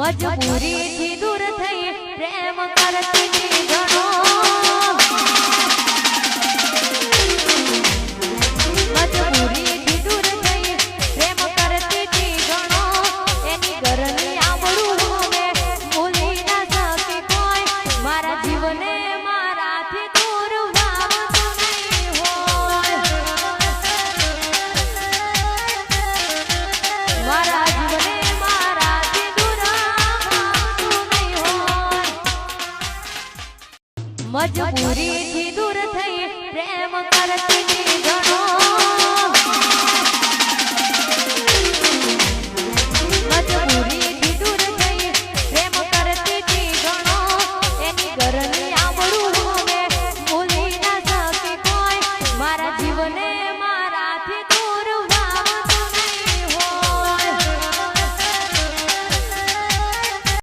મજબૂરીથી દૂર થઈ પ્રેમ કરતી ઘણો મજબૂરીથી દૂર થઈ પ્રેમ કરતી ઘણો એની ઘરની આંબળું મેં ભૂલી ના શકી કોઈ મારા જીવને મારાથી દૂર વાવતું નહીં હોય મારા જીવને મજબૂરીથી